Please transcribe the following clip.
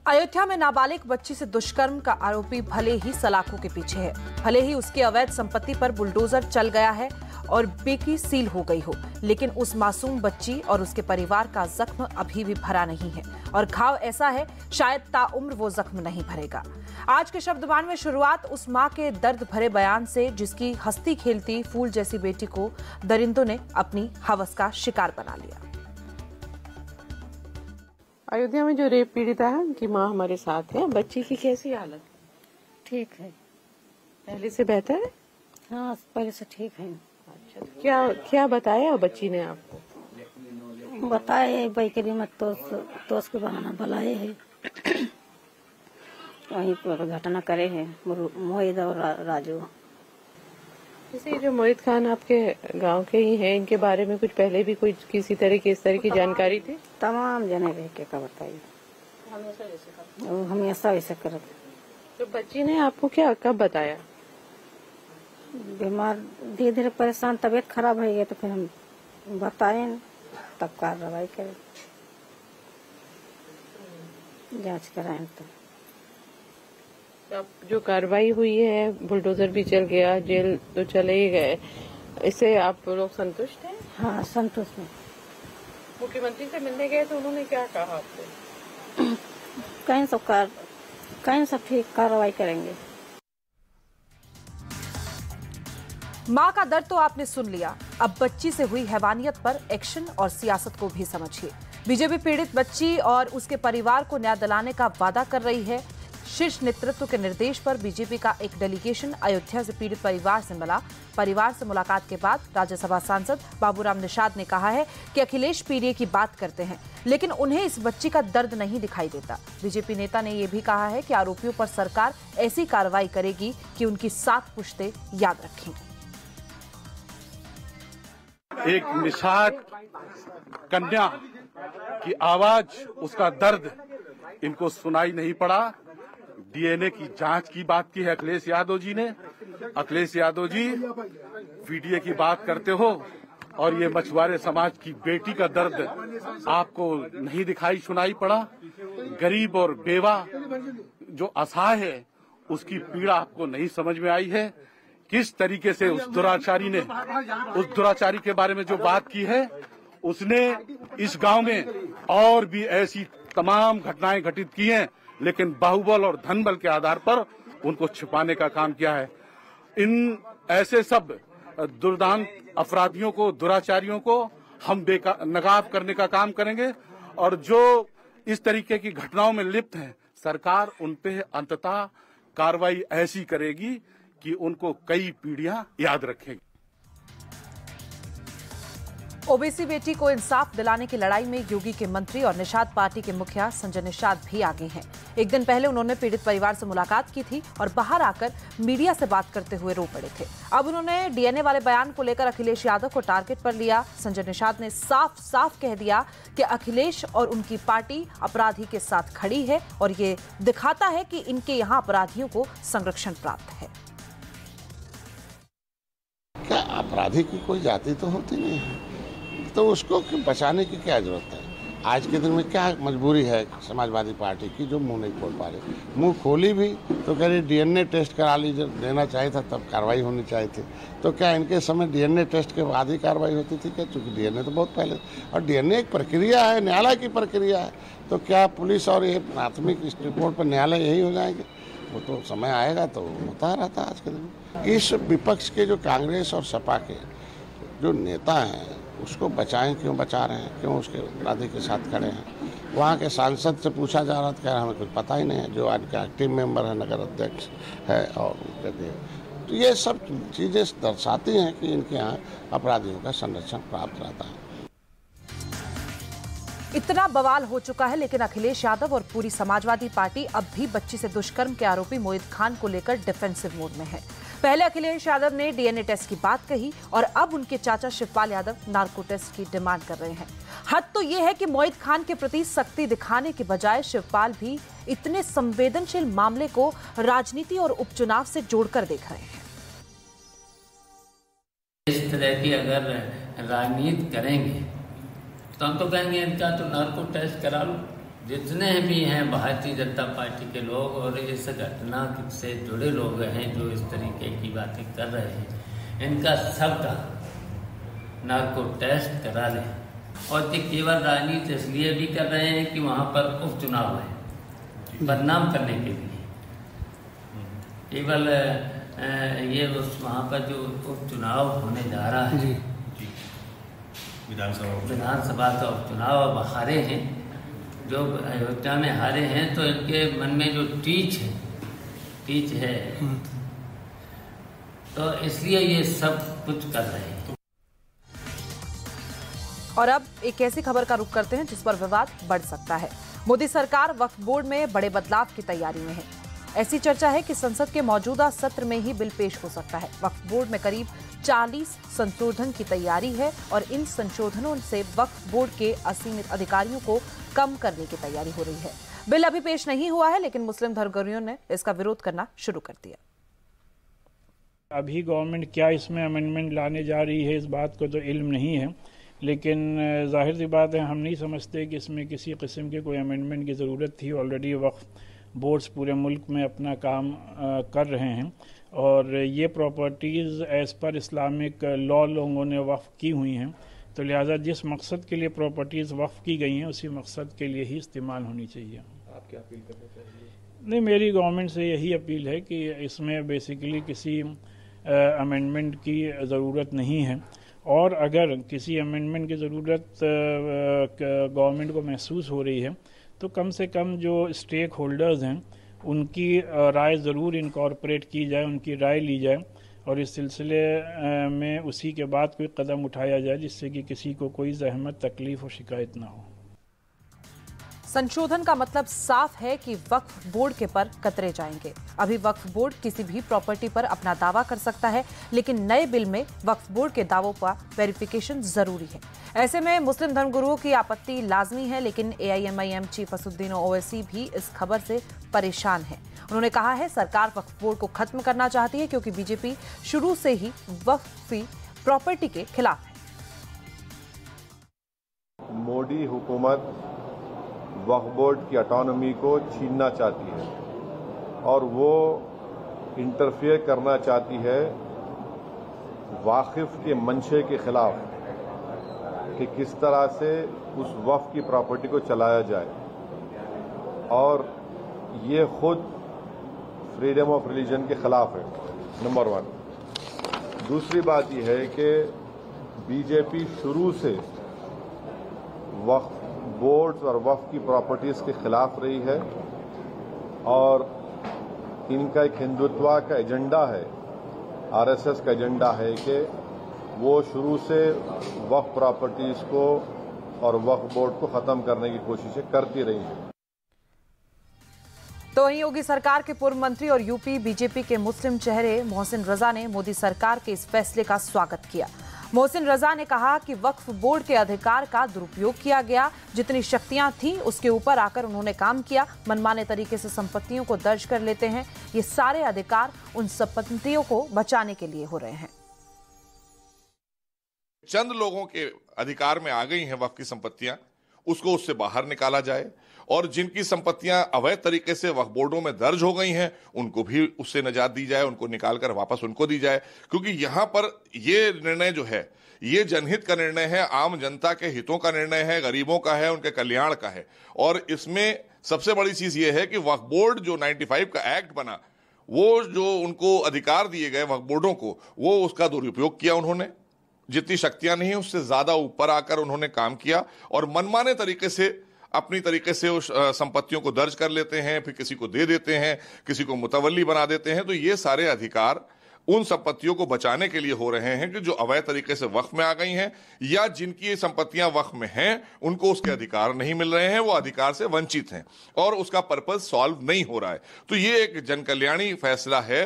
अयोध्या में नाबालिग बच्ची से दुष्कर्म का आरोपी भले ही सलाखों के पीछे है, भले ही उसकी अवैध संपत्ति पर बुलडोजर चल गया है और बेकी सील हो गई हो, लेकिन उस मासूम बच्ची और उसके परिवार का जख्म अभी भी भरा नहीं है और घाव ऐसा है शायद ताउम्र वो जख्म नहीं भरेगा। आज के शब्दवान में शुरुआत उस मां के दर्द भरे बयान से, जिसकी हंसती खेलती फूल जैसी बेटी को दरिंदों ने अपनी हवस का शिकार बना लिया। अयोध्या में जो रेप पीड़िता है उनकी मां हमारे साथ है। बच्ची की कैसी हालत? ठीक है, पहले से बेहतर है? हाँ पहले से ठीक है। अच्छा, तो क्या बताया बच्ची ने आपको? बताए बैकरी में तोस के बहाना बुलाए है, वहीं पर घटना करे है मोहित और राजू। जैसे जो मोहित खान आपके गांव के ही हैं, इनके बारे में कुछ पहले भी कुछ किसी तरह की इस तरह की जानकारी थी? तमाम जने रह के का बताइए, हमेशा ऐसे करते। तो बच्ची ने आपको क्या कब बताया? बीमार धीरे धीरे परेशान, तबीयत खराब हो गई तो फिर हम बताए, तब कार्रवाई करें, जांच कराएं। तो अब जो कार्रवाई हुई है, बुलडोजर भी चल गया, जेल तो चले ही गए, इससे आप लोग संतुष्ट हैं? हाँ संतुष्ट हैं। मुख्यमंत्री से मिलने गए तो उन्होंने क्या कहा आपको? कहीं सब ठीक कार्रवाई करेंगे। मां का दर्द तो आपने सुन लिया, अब बच्ची से हुई हैवानियत पर एक्शन और सियासत को भी समझिए। बीजेपी पीड़ित बच्ची और उसके परिवार को न्याय दिलाने का वादा कर रही है। शीर्ष नेतृत्व के निर्देश पर बीजेपी का एक डेलीगेशन अयोध्या से पीड़ित परिवार से मिला। परिवार से मुलाकात के बाद राज्यसभा सांसद बाबूराम निषाद ने कहा है कि अखिलेश पीड़ित की बात करते हैं, लेकिन उन्हें इस बच्ची का दर्द नहीं दिखाई देता। बीजेपी नेता ने यह भी कहा है कि आरोपियों पर सरकार ऐसी कार्रवाई करेगी कि उनकी 7 पुश्तें याद रखेंगी। एक निषाद कन्या की आवाज, उसका दर्द इनको सुनाई नहीं पड़ा। डीएनए की जांच की बात की है अखिलेश यादव जी ने। अखिलेश यादव जी वीडियो की बात करते हो और ये मछुआरे समाज की बेटी का दर्द आपको नहीं दिखाई सुनाई पड़ा। गरीब और बेवा जो असहाय है उसकी पीड़ा आपको नहीं समझ में आई है। किस तरीके से उस दुराचारी के बारे में जो बात की है, उसने इस गांव में और भी ऐसी तमाम घटनाएं घटित की हैं, लेकिन बाहुबल और धनबल के आधार पर उनको छिपाने का काम किया है। इन ऐसे सब दुर्दांत अपराधियों को, दुराचारियों को हम नकाब करने का काम करेंगे और जो इस तरीके की घटनाओं में लिप्त हैं, सरकार उन पे अंततः कार्रवाई ऐसी करेगी कि उनको कई पीढ़ियां याद रखेंगी। ओबीसी बेटी को इंसाफ दिलाने की लड़ाई में योगी के मंत्री और निषाद पार्टी के मुखिया संजय निषाद भी आगे हैं। एक दिन पहले उन्होंने पीड़ित परिवार से मुलाकात की थी और बाहर आकर मीडिया से बात करते हुए रो पड़े थे। अब उन्होंने डीएनए वाले बयान को लेकर अखिलेश यादव को टारगेट पर लिया। संजय निषाद ने साफ साफ कह दिया कि अखिलेश और उनकी पार्टी अपराधी के साथ खड़ी है और ये दिखाता है कि इनके यहाँ अपराधियों को संरक्षण प्राप्त है। क्या अपराधी की कोई जाति तो होती नहीं है, तो उसको बचाने की क्या जरूरत है? आज के दिन में क्या मजबूरी है समाजवादी पार्टी की जो मुंह नहीं खोल पा रही? मुंह खोली भी तो कह रही डीएनए टेस्ट करा लीजिए, देना चाहिए था तब कार्रवाई होनी चाहिए थी। तो क्या इनके समय डीएनए टेस्ट के बाद ही कार्रवाई होती थी क्या? चूँकि डीएनए तो बहुत पहले, और डीएनए एक प्रक्रिया है, न्यायालय की प्रक्रिया है। तो क्या पुलिस और ये प्राथमिक रिपोर्ट पर न्यायालय यही हो जाएंगे? वो तो समय आएगा तो होता रहता है आज के दिन। इस विपक्ष के जो कांग्रेस और सपा के जो नेता हैं उसको बचाएं, क्यों बचा रहे हैं, क्यों उसके अपराधी के साथ खड़े हैं? वहाँ के सांसद से पूछा जा रहा था, कह रहा हमें कुछ पता ही नहीं है, जो आज का टीम मेंबर है, नगर अध्यक्ष है और तो ये सब चीज़ें दर्शाती हैं कि इनके यहाँ अपराधियों का संरक्षण प्राप्त रहता है। इतना बवाल हो चुका है, लेकिन अखिलेश यादव और पूरी समाजवादी पार्टी अब भी बच्ची से दुष्कर्म के आरोपी मोहित खान को लेकर डिफेंसिव मोड में है। पहले अखिलेश यादव ने डीएनए टेस्ट की बात कही और अब उनके चाचा शिवपाल यादव नार्को टेस्ट की डिमांड कर रहे हैं। हद तो यह है कि मोहित खान के प्रति सख्ती दिखाने के बजाय शिवपाल भी इतने संवेदनशील मामले को राजनीति और उपचुनाव से जोड़कर देख रहे हैं। इस तरह की अगर राजनीति करेंगे तो हम तो कहेंगे इनका तो नार्को टेस्ट करा लो, जितने भी हैं भारतीय जनता पार्टी के लोग और इस घटना से जुड़े लोग हैं जो इस तरीके की बातें कर रहे हैं, इनका सबका नार्को टेस्ट करा लें। और ये केवल राजनीति इसलिए भी कर रहे हैं कि वहाँ पर उपचुनाव है, बदनाम करने के लिए। केवल ये उस वहाँ पर जो उपचुनाव होने जा रहा है, विधानसभा का उपचुनाव अब हारे हैं, जो अयोध्या में हारे हैं, तो इनके मन में जो टीच है, तो इसलिए ये सब कुछ कर रहे हैं। और अब एक ऐसी खबर का रुख करते हैं जिस पर विवाद बढ़ सकता है। मोदी सरकार वक्फ बोर्ड में बड़े बदलाव की तैयारी में है। ऐसी चर्चा है कि संसद के मौजूदा सत्र में ही बिल पेश हो सकता है। वक्फ बोर्ड में करीब 40 संशोधन की तैयारी है और इन संशोधनों से वक्फ बोर्ड के असीमित अधिकारियों को कम करने की तैयारी हो रही है। बिल अभी पेश नहीं हुआ है, लेकिन मुस्लिम धर्मगुरुओं ने इसका विरोध करना शुरू कर दिया। अभी गवर्नमेंट क्या इसमें अमेंडमेंट लाने जा रही है, इस बात को तो इल्म नहीं है, लेकिन जाहिर सी बात है हम नहीं समझते कि इसमें किसी किस्म के कोई अमेंडमेंट की ज़रूरत थी। ऑलरेडी वक्फ बोर्ड्स पूरे मुल्क में अपना काम कर रहे हैं और ये properties as per Islamic law लोगों ने वक्फ की हुई हैं, तो लिहाजा जिस मकसद के लिए प्रॉपर्टीज़ वक्फ की गई हैं उसी मकसद के लिए ही इस्तेमाल होनी चाहिए। आप क्या अपील करना चाहिए? नहीं, मेरी गवर्नमेंट से यही अपील है कि इसमें बेसिकली किसी अमेंडमेंट की ज़रूरत नहीं है, और अगर किसी अमेंडमेंट की ज़रूरत गवर्नमेंट को महसूस हो रही है तो कम से कम जो स्टेक होल्डर्स हैं उनकी राय ज़रूर इनकॉर्पोरेट की जाए, उनकी राय ली जाए और इस सिलसिले में उसी के बाद कोई कदम उठाया जाए जिससे कि किसी को कोई जहमत, तकलीफ और शिकायत ना हो। संशोधन का मतलब साफ है कि वक्फ बोर्ड के पर कतरे जाएंगे। अभी वक्फ बोर्ड किसी भी प्रॉपर्टी पर अपना दावा कर सकता है, लेकिन नए बिल में वक्फ बोर्ड के दावों पर वेरिफिकेशन जरूरी है। ऐसे में मुस्लिम धर्मगुरुओं की आपत्ति लाजमी है, लेकिन AIMIM चीफ असदुद्दीन ओवैसी भी इस खबर से परेशान है। उन्होंने कहा है सरकार वक्फ बोर्ड को खत्म करना चाहती है क्योंकि बीजेपी शुरू से ही वक्फी प्रॉपर्टी के खिलाफ है। मोदी हुकूमत वक्फ बोर्ड की ऑटोनॉमी को छीनना चाहती है और वो इंटरफेयर करना चाहती है वाकिफ के मंशे के खिलाफ कि किस तरह से उस वक्फ की प्रॉपर्टी को चलाया जाए, और ये खुद फ्रीडम ऑफ रिलीजन के खिलाफ है, नंबर 1। दूसरी बात यह है कि बीजेपी शुरू से वक्फ बोर्ड्स और वक्फ की प्रॉपर्टीज के खिलाफ रही है और इनका एक हिंदुत्व का एजेंडा है, RSS का एजेंडा है कि वो शुरू से वक्फ प्रॉपर्टीज को और वक्फ बोर्ड को खत्म करने की कोशिशें करती रही हैं। तो वहीं योगी सरकार के पूर्व मंत्री और यूपी बीजेपी के मुस्लिम चेहरे मोहसिन रजा ने मोदी सरकार के इस फैसले का स्वागत किया। मोहसिन रजा ने कहा कि वक्फ बोर्ड के अधिकार का दुरुपयोग किया गया, जितनी शक्तियां थी उसके ऊपर आकर उन्होंने काम किया, मनमाने तरीके से संपत्तियों को दर्ज कर लेते हैं। ये सारे अधिकार उन संपत्तियों को बचाने के लिए हो रहे हैं। चंद लोगों के अधिकार में आ गई हैं वक्फ की संपत्तियां, उसको उससे बाहर निकाला जाए, और जिनकी संपत्तियां अवैध तरीके से वक्फ बोर्डों में दर्ज हो गई हैं उनको भी उससे निजात दी जाए, उनको निकालकर वापस उनको दी जाए। क्योंकि यहां पर ये निर्णय जो है ये जनहित का निर्णय है, आम जनता के हितों का निर्णय है, गरीबों का है, उनके कल्याण का है। और इसमें सबसे बड़ी चीज ये है कि वक्फ बोर्ड जो 95 का एक्ट बना, वो जो उनको अधिकार दिए गए वक्फ बोर्डों को, वो उसका दुरुपयोग किया उन्होंने। जितनी शक्तियां नहीं उससे ज्यादा ऊपर आकर उन्होंने काम किया और मनमाने तरीके से अपनी तरीके से उस संपत्तियों को दर्ज कर लेते हैं, फिर किसी को दे देते हैं, किसी को मुतवल्ली बना देते हैं। तो ये सारे अधिकार उन संपत्तियों को बचाने के लिए हो रहे हैं कि जो अवैध तरीके से वक्फ में आ गई हैं या जिनकी संपत्तियां वक्फ में हैं, उनको उसके अधिकार नहीं मिल रहे हैं, वो अधिकार से वंचित हैं और उसका पर्पस सॉल्व नहीं हो रहा है। तो ये एक जनकल्याणी फैसला है।